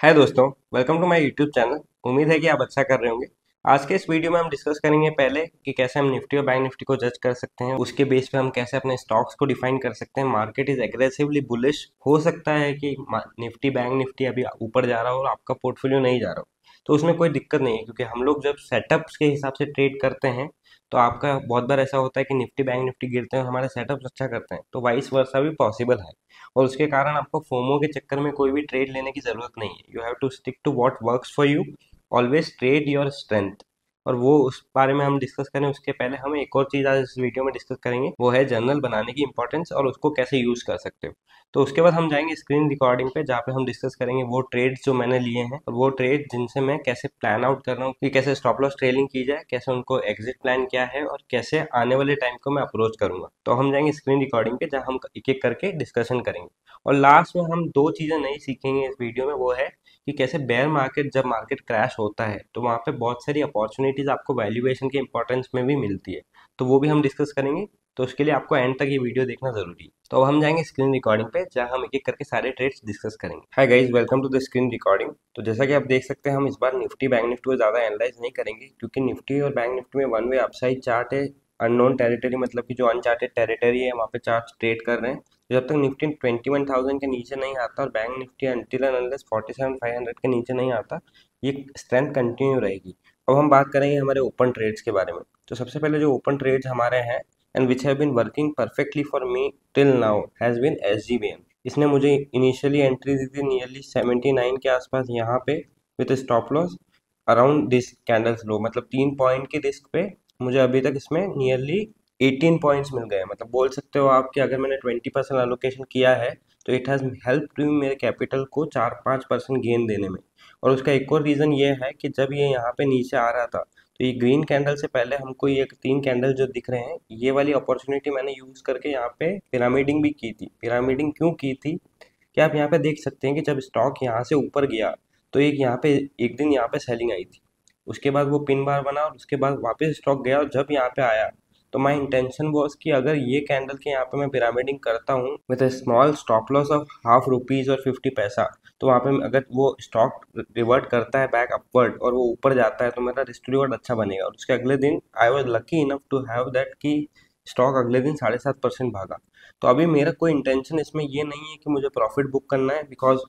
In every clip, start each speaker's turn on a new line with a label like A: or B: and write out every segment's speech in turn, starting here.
A: हाय दोस्तों, welcome to my YouTube channel. उम्मीद है कि आप अच्छा कर रहे होंगे। आज के इस वीडियो में हम डिस्कस करेंगे पहले कि कैसे हम निफ्टी और बैंक निफ्टी को जज कर सकते हैं। उसके बेस पे हम कैसे अपने स्टॉक्स को डिफाइन कर सकते हैं। मार्केट इज एग्रेसिवली बुलिश, हो सकता है कि निफ्टी बैंक निफ्टी अभी ऊपर जा रहा हो और आपका पोर्टफोलियो नहीं जा रहा हो, तो उसमें कोई दिक्कत नहीं है, क्योंकि हम लोग जब सेटअप्स के हिसाब से ट्रेड करते हैं तो आपका बहुत बार ऐसा होता है कि निफ्टी बैंक निफ्टी गिरते हैं और हमारे सेटअप्स अच्छा करते हैं, तो वाइस वर्सा भी पॉसिबल है। और उसके कारण आपको फोमो के चक्कर में कोई भी ट्रेड लेने की जरूरत नहीं है। You have to stick to what works for you, always trade your strength. और वो उस बारे में हम डिस्कस करें उसके पहले हम एक और चीज़ आज इस वीडियो में डिस्कस करेंगे, वो है जर्नल बनाने की इंपॉर्टेंस और उसको कैसे यूज़ कर सकते हो। तो उसके बाद हम जाएंगे स्क्रीन रिकॉर्डिंग पे, जहाँ पे हम डिस्कस करेंगे वो ट्रेड्स जो मैंने लिए हैं और वो ट्रेड जिनसे मैं कैसे प्लान आउट कर रहा हूँ कि कैसे स्टॉप लॉस ट्रेलिंग की जाए, कैसे उनको एग्जिट प्लान क्या है और कैसे आने वाले टाइम को मैं अप्रोच करूंगा। तो हम जाएंगे स्क्रीन रिकॉर्डिंग पे, जहाँ हम एक एक करके डिस्कशन करेंगे। और लास्ट में हम दो चीज़ें नई सीखेंगे इस वीडियो में, वो है कि कैसे बेयर मार्केट, जब मार्केट क्रैश होता है तो वहाँ पे बहुत सारी अपॉर्चुनिटीज़ आपको वैल्यूएशन के इंपॉर्टेंस में भी मिलती है, तो वो भी हम डिस्कस करेंगे। तो उसके लिए आपको एंड तक ये वीडियो देखना जरूरी है। तो अब हम जाएंगे स्क्रीन रिकॉर्डिंग पे, जहाँ हम एक एक करके सारे ट्रेड्स डिस्कस करेंगे। Hi guys, welcome to the screen recording. तो जैसा कि आप देख सकते हैं, हम इस बार निफ्टी बैंक निफ्टी को ज़्यादा एनालाइज नहीं करेंगे, क्योंकि निफ्टी और बैंक निफ्टी में वन वे अपसाइड चार्ट है। अननोन टेरिटरी, मतलब कि जो अनचार्टेड टेरिटरी है, वहाँ पे चार्ट ट्रेड कर रहे हैं। तो जब तक निफ्टी 21,000 के नीचे नहीं आता और bank Nifty until and unless 47,500 के नीचे नहीं आता, ये स्ट्रेंथ कंटिन्यू रहेगी। अब हम बात करेंगे हमारे ओपन ट्रेड्स के बारे में। तो सबसे पहले जो ओपन ट्रेड्स हमारे हैं and which have been working perfectly for me till now has been SGBM। इसने मुझे इनिशियली एंट्री दी थी नियरली 79 के आसपास यहाँ पे, with stop loss around this candles low, मतलब 3 पॉइंट की रिस्क पे मुझे अभी तक इसमें नियरली 18 पॉइंट्स मिल गए। मतलब बोल सकते हो आप कि अगर मैंने 20% एलोकेशन किया है तो इट हैज़ हेल्प टू मेरे कैपिटल को 4-5% गेन देने में। और उसका एक और रीज़न ये है कि जब ये यहाँ पे नीचे आ रहा था, तो ये ग्रीन कैंडल से पहले हमको ये 3 कैंडल जो दिख रहे हैं, ये वाली अपॉर्चुनिटी मैंने यूज़ करके यहाँ पे पिरामिडिंग भी की थी। पिरामिडिंग क्यों की थी कि आप यहाँ पे देख सकते हैं कि जब स्टॉक यहाँ से ऊपर गया तो एक यहाँ पे एक दिन यहाँ पे सेलिंग आई थी, उसके बाद वो पिन बार बना और उसके बाद वापस स्टॉक गया, और जब यहाँ पे आया तो माई इंटेंशन वॉज कि अगर ये कैंडल के यहाँ पे मैं पिरामिडिंग करता हूँ with a small stop loss of ½ rupees और 50 पैसा, तो वहाँ पे अगर वो स्टॉक रिवर्ट करता है बैक अपवर्ड और वो ऊपर जाता है तो मेरा रिस्क रिवॉर्ड अच्छा बनेगा। और उसके अगले दिन I was lucky enough to have that कि स्टॉक अगले दिन 7.5% भागा। तो अभी मेरा कोई इंटेंशन इसमें ये नहीं है कि मुझे प्रॉफिट बुक करना है, because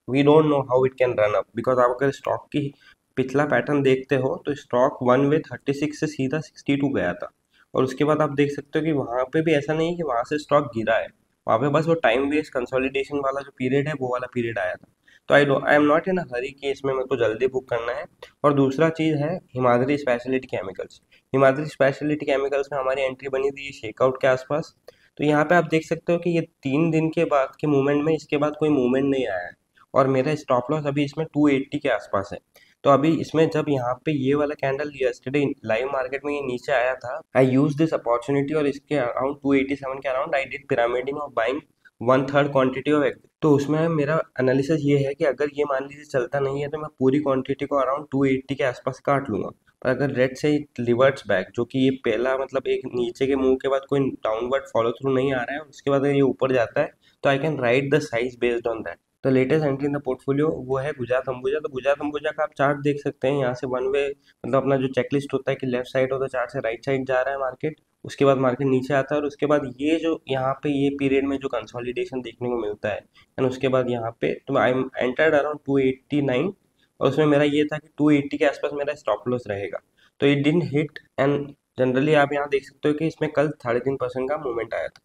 A: we don't know how it can run up. Because आप अगर स्टॉक की पिछला पैटर्न देखते हो तो स्टॉक वन वे 36 से सीधा 62 गया था, और उसके बाद आप देख सकते हो कि वहाँ पे भी ऐसा नहीं है कि वहाँ से स्टॉक गिरा है। वहाँ पे बस वो टाइम वेस्ट कंसोलिडेशन वाला जो पीरियड है वो वाला पीरियड आया था। तो आई एम नॉट इन अ हरी कि इसमें मेरे को जल्दी बुक करना है। और दूसरा चीज़ है Himadri speciality chemicals. Himadri speciality chemicals में हमारी एंट्री बनी थी शेकआउट के आसपास। तो यहाँ पे आप देख सकते हो कि ये 3 दिन के बाद के मूवमेंट में इसके बाद कोई मूवमेंट नहीं आया है, और मेरा स्टॉप लॉस अभी इसमें 280 के आसपास है। तो अभी इसमें जब यहाँ पे ये वाला कैंडल यस्टरडे लाइव मार्केट में ये नीचे आया था, आई यूज दिस अपॉर्चुनिटी और इसके अराउंड 287 के around I did pyramiding of buying 1/3 quantity of exit. तो उसमें मेरा एनालिसिस ये है कि अगर ये मान लीजिए चलता नहीं है तो मैं पूरी क्वांटिटी को अराउंड 280 के आसपास काट लूंगा। पर अगर रेड से रिवर्ट्स बैक, जो कि ये पहला मतलब एक नीचे के मूव के बाद कोई डाउनवर्ड फॉलो थ्रू नहीं आ रहा है और उसके बाद अगर ये ऊपर जाता है, तो I can write the size based on that. तो latest entry in the portfolio वो है गुजरात अंबुजा। तो गुजरात अंबुजा का आप चार्ट देख सकते हैं, यहाँ से वन वे मतलब अपना जो चेकलिस्ट होता है कि left side of the chart से राइट साइड जा रहा है मार्केट, उसके बाद मार्केट नीचे आता है, और उसके बाद ये जो यहाँ पे ये पीरियड में जो कंसोलिडेशन देखने को मिलता है, एंड उसके बाद यहाँ पे तो आई एम एंटर्ड अराउंड 289, और उसमें मेरा ये था कि 280 के आसपास मेरा स्टॉप लॉस रहेगा। तो it didn't hit, and generally आप यहाँ देख सकते हो कि इसमें कल 3.5% का मूवमेंट आया था।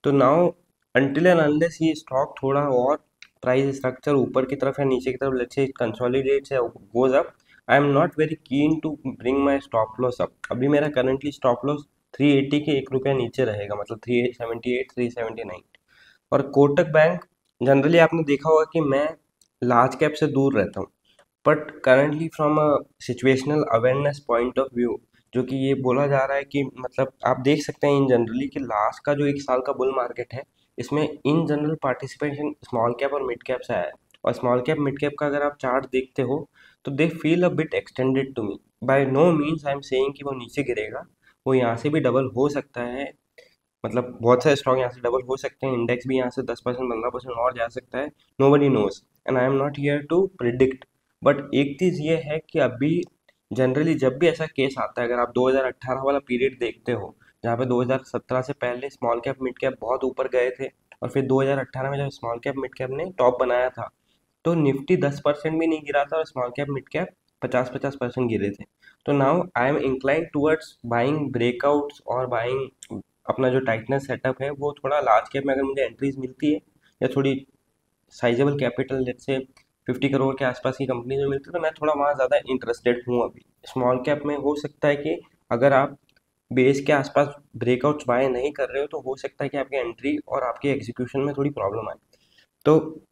A: तो नाउ अनटिल एंड अनलेस ये स्टॉक थोड़ा और प्राइस स्ट्रक्चर ऊपर की तरफ या नीचे की तरफ लेट्स से कंसोलिडेट्स या goes up, I am not very keen to bring my stop loss up. अभी मेरा करंटली स्टॉप लॉस 380 के 1 रुपया नीचे रहेगा, मतलब 378 379। और कोटक बैंक, जनरली आपने देखा होगा कि मैं लार्ज कैप से दूर रहता हूँ, but currently from a situational awareness point of view, जो कि ये बोला जा रहा है कि मतलब आप देख सकते हैं इन जनरली कि लास्ट का जो 1 साल का बुल मार्केट है, इसमें in general participation small cap और मिड कैप से आया है। और स्मॉल कैप मिड कैप का अगर आप चार्ट देखते हो तो they feel a bit extended to me. By no means I am saying कि वो नीचे गिरेगा, वो यहाँ से भी डबल हो सकता है। मतलब बहुत सारे स्टॉक यहाँ से डबल हो सकते हैं, इंडेक्स भी यहाँ से 10% 15% और जा सकता है, nobody knows. And I am not here to predict. But एक चीज़ ये है कि अभी जनरली जब भी ऐसा केस आता है, अगर आप 2018 वाला पीरियड देखते हो जहाँ पे 2017 से पहले स्मॉल कैप मिड कैप बहुत ऊपर गए थे, और फिर 2018 में जब स्मॉल कैप मिड कैप ने टॉप बनाया था तो निफ्टी 10% भी नहीं गिरा था और स्मॉल कैप मिड कैप 50-50% गिरे थे। तो now I am inclined towards buying breakouts और बाइंग अपना जो टाइटनेस सेटअप है वो थोड़ा लार्ज कैप में अगर मुझे एंट्रीज मिलती है या थोड़ी साइजेबल कैपिटल जैसे 50 करोड़ के आसपास की कंपनी में मिलती है तो मैं थोड़ा वहाँ ज़्यादा इंटरेस्टेड हूँ। अभी स्मॉल कैप में हो सकता है कि अगर आप बेस के आसपास ब्रेकआउट्स बाय नहीं कर रहे हो तो हो सकता है कि आपकी एंट्री और आपके एग्जीक्यूशन में थोड़ी प्रॉब्लम आए। तो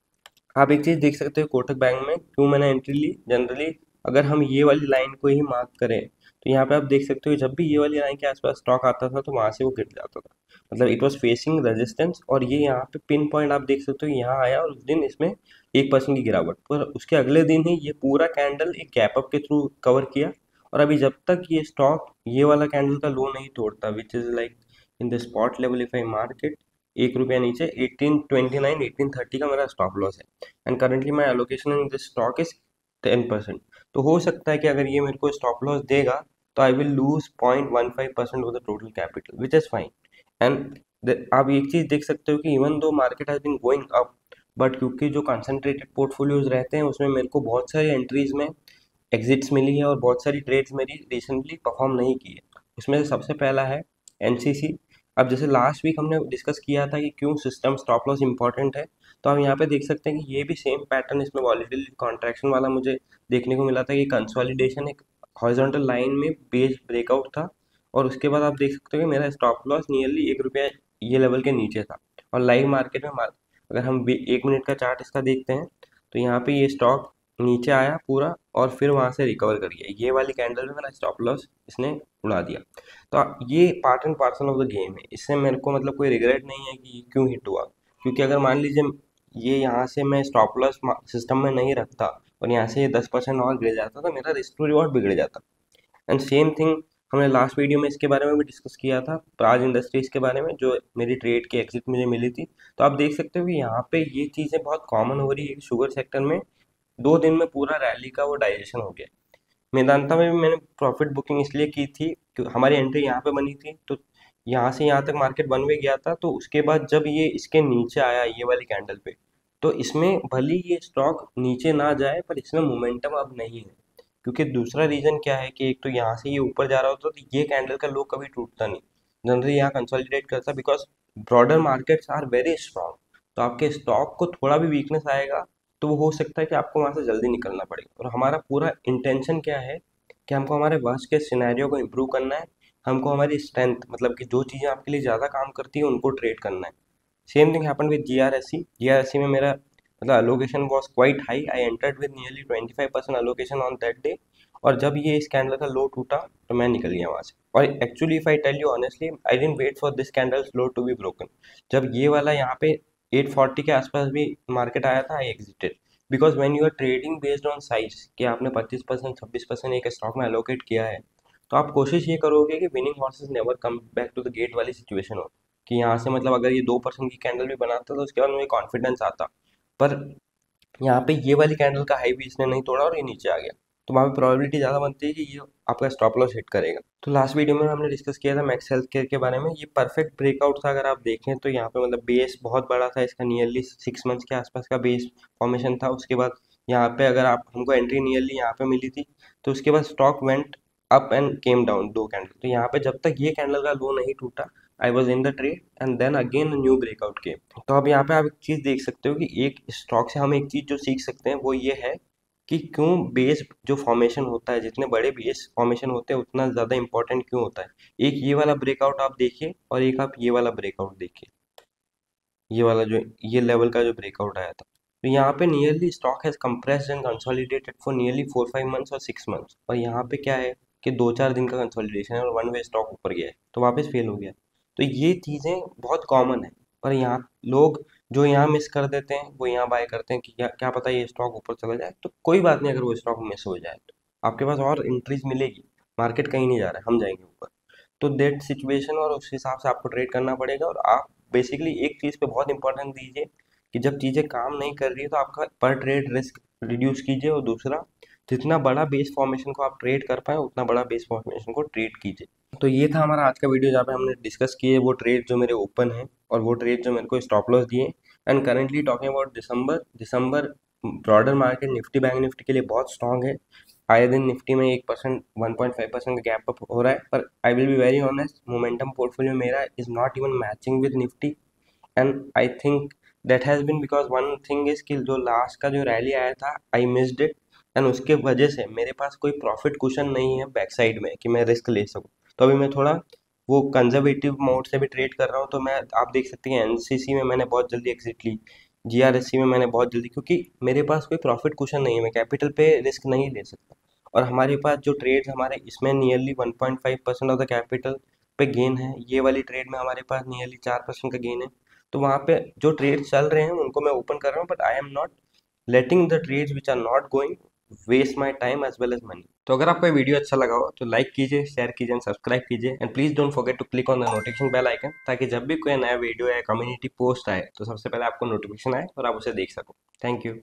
A: आप एक चीज़ देख सकते हो कोटक बैंक में क्यों मैंने एंट्री ली। जनरली अगर हम ये वाली लाइन को ही मार्क करें तो यहाँ पे आप देख सकते हो जब भी ये वाली लाइन के आसपास स्टॉक आता था तो वहाँ से वो गिर जाता था, मतलब इट वाज फेसिंग रेजिस्टेंस। और ये यहाँ पे पिन पॉइंट आप देख सकते हो यहाँ आया और उस दिन इसमें 1% की गिरावट, पर उसके अगले दिन ही ये पूरा कैंडल एक गैप अप के थ्रू कवर किया। और अभी जब तक ये स्टॉक ये वाला कैंडल का लो नहीं तोड़ता which is like in the spot level if I market 1 रुपया नीचे 1829 1830 का मेरा स्टॉप लॉस है and currently my allocation in this stock is 10%। तो हो सकता है कि अगर ये मेरे को स्टॉप लॉस देगा तो I will lose 0.15% of the total capital which is fine. And आप एक चीज़ देख सकते हो कि even though market has been going up but क्योंकि जो कंसंट्रेटेड पोर्टफोलियोज रहते हैं उसमें मेरे को बहुत सारी एंट्रीज में एग्जिट्स मिली है और बहुत सारी ट्रेड्स मेरी रिसेंटली परफॉर्म नहीं की है। उसमें से सबसे पहला है एनसीसी। अब जैसे लास्ट वीक हमने डिस्कस किया था कि क्यों सिस्टम स्टॉप लॉस इंपॉर्टेंट है, तो आप यहाँ पे देख सकते हैं कि ये भी सेम पैटर्न इसमें वॉलेटिलिटी कॉन्ट्रैक्शन वाला मुझे देखने को मिला था कि कंसोलिडेशन एक हॉरिजॉन्टल लाइन में बेस ब्रेकआउट था और उसके बाद आप देख सकते हो कि मेरा स्टॉप लॉस नियरली 1 रुपया ये लेवल के नीचे था। और लाइव मार्केट में अगर हम 1 मिनट का चार्ट इसका देखते हैं तो यहाँ पे ये स्टॉक नीचे आया पूरा और फिर वहाँ से रिकवर कर गया, ये वाली कैंडल में मेरा स्टॉप लॉस इसने उड़ा दिया। तो ये part and parcel of the game है, इससे मेरे को मतलब कोई रिग्रेट नहीं है कि क्यों हिट हुआ। क्योंकि अगर मान लीजिए ये यहाँ से मैं स्टॉप लॉस सिस्टम में नहीं रखता और यहाँ से ये 10% और गिर जाता तो मेरा रिस्क टू रिवॉर्ड बिगड़ जाता। एंड सेम थिंग हमने लास्ट वीडियो में इसके बारे में भी डिस्कस किया था, प्राज इंडस्ट्रीज के बारे में जो मेरी ट्रेड की एग्जिट मुझे मिली थी। तो आप देख सकते हो कि यहाँ पे ये चीज़ें बहुत कॉमन हो रही है, शुगर सेक्टर में 2 दिन में पूरा रैली का वो डाइजेशन हो गया। मेदांता में भी मैंने प्रॉफिट बुकिंग इसलिए की थी कि हमारी एंट्री यहाँ पे बनी थी तो यहाँ से यहाँ तक मार्केट वन वे गया था। तो उसके बाद जब ये इसके नीचे आया ये वाली कैंडल पे तो इसमें भले ये स्टॉक नीचे ना जाए पर इसमें मोमेंटम अब नहीं है। क्योंकि दूसरा रीज़न क्या है कि एक तो यहाँ से ये ऊपर जा रहा होता तो ये कैंडल का लो कभी टूटता नहीं, जनरली यहाँ कंसोलिडेट करता because broader markets are very strong. तो आपके स्टॉक को थोड़ा भी वीकनेस आएगा तो वो हो सकता है कि आपको वहाँ से जल्दी निकलना पड़ेगा। और हमारा पूरा इंटेंशन क्या है कि हमको हमारे वर्स्ट के सिनेरियो को इम्प्रूव करना है, हमको हमारी स्ट्रेंथ मतलब कि जो चीज़ें आपके लिए ज़्यादा काम करती है उनको ट्रेड करना है। Same thing happen with GRSC में मेरा मतलब allocation was quite high, I entered with nearly 25% allocation on that day. और जब ये इस कैंडल का लो टूटा तो मैं निकल गया वहाँ से। और actually if I tell you honestly I didn't wait for this candles low to be broken. जब ये वाला यहाँ पे 840 के आसपास भी मार्केट आया था I exited because when you are trading based on size कि आपने 25% 26% एक स्टॉक में एलोकेट किया है तो आप कोशिश ये करोगे कि winning horses never come back to the gate वाली सिचुएशन हो कि यहाँ से मतलब अगर ये 2% की कैंडल भी बनाता तो उसके बाद मुझे कॉन्फिडेंस आता। पर यहाँ पे ये वाली कैंडल का हाई भी इसने नहीं तोड़ा और ये नीचे आ गया तो वहाँ पे प्रोबेबिलिटी ज़्यादा बनती है कि ये आपका स्टॉप लॉस हिट करेगा। तो लास्ट वीडियो में हमने डिस्कस किया था मैक्स हेल्थ केयर के बारे में, ये परफेक्ट ब्रेकआउट था। अगर आप देखें तो यहाँ पे मतलब बेस बहुत बड़ा था इसका, नियरली 6 मंथ्स के आसपास का बेस फॉर्मेशन था। उसके बाद यहाँ पे अगर आप हमको एंट्री नियरली यहाँ पे मिली थी तो उसके बाद stock went up and came down 2 candle. तो यहाँ पे जब तक ये कैंडल का लो नहीं टूटा I was in the trade and then again new breakout came. तो अब यहाँ पे आप एक चीज़ देख सकते हो कि एक स्टॉक से हम एक चीज़ जो सीख सकते हैं वो ये है कि क्यों बेस जो फॉर्मेशन होता है, जितने बड़े बेस फॉर्मेशन होते हैं उतना ज़्यादा इंपॉर्टेंट क्यों होता है। एक ये वाला ब्रेकआउट आप देखिए और एक आप ये वाला ब्रेकआउट देखिए, ये वाला जो ये लेवल का जो ब्रेकआउट आया था। तो यहाँ पे nearly stock has compressed and consolidated for nearly 4-5 months और 6 मंथ्स, और यहाँ पे क्या है कि 2-4 दिन का कंसोलिडेशन है और वन वे स्टॉक ऊपर गया है तो वापस फेल हो गया। तो ये चीज़ें बहुत कॉमन है, पर यहाँ लोग जो यहाँ मिस कर देते हैं वो यहाँ बाय करते हैं कि क्या क्या पता ये स्टॉक ऊपर चला जाए। तो कोई बात नहीं, अगर वो स्टॉक मिस हो जाए तो आपके पास और इंट्रीज मिलेगी, मार्केट कहीं नहीं जा रहा है, हम जाएंगे ऊपर। तो दैट सिचुएशन और उस हिसाब से आपको ट्रेड करना पड़ेगा। और आप बेसिकली एक चीज़ पे बहुत इंपॉर्टेंस दीजिए कि जब चीज़ें काम नहीं कर रही है तो आपका पर ट्रेड रिस्क रिड्यूस कीजिए, और दूसरा जितना बड़ा बेस फॉर्मेशन को आप ट्रेड कर पाए उतना बड़ा बेस फॉर्मेशन को ट्रेड कीजिए। तो ये था हमारा आज का वीडियो जहाँ पे हमने डिस्कस किए वो ट्रेड जो मेरे ओपन है और वो ट्रेड जो मेरे को स्टॉप लॉस दिए। And currently talking about December broader market Nifty bank Nifty के लिए बहुत स्ट्रांग है। आए दिन निफ्टी में 1% 1.5% का गैप अप हो रहा है, पर I will be very honest, momentum portfolio मेरा is not even matching with Nifty. And I think that has been because one thing is कि जो लास्ट का जो रैली आया था आई मिस्ड इट, एंड उसके वजह से मेरे पास कोई प्रॉफिट कुशन नहीं है बैक साइड में कि मैं रिस्क ले सकूं। तो अभी मैं थोड़ा वो कंजर्वेटिव मोड से भी ट्रेड कर रहा हूँ। तो मैं आप देख सकते हैं एनसीसी में मैंने बहुत जल्दी एग्जिट ली, जीआरएससी में मैंने बहुत जल्दी, क्योंकि मेरे पास कोई प्रॉफिट कुशन नहीं है, मैं कैपिटल पे रिस्क नहीं ले सकता। और हमारे पास जो ट्रेड्स हमारे इसमें नियरली 1.5% ऑफ द कैपिटल पे गेन है, ये वाली ट्रेड में हमारे पास नियरली 4% का गेन है। तो वहाँ पे जो ट्रेड चल रहे हैं उनको मैं ओपन कर रहा हूँ, but I am not letting the trades which are not going waste my time as well as money. तो अगर आपको ये वीडियो अच्छा लगा हो तो लाइक कीजिए, शेयर कीजिए एंड सब्सक्राइब कीजिए, and please don't forget to click on the notification bell icon, ताकि जब भी कोई नया वीडियो या कम्युनिटी पोस्ट आए तो सबसे पहले आपको नोटिफिकेशन आए और आप उसे देख सको। Thank you.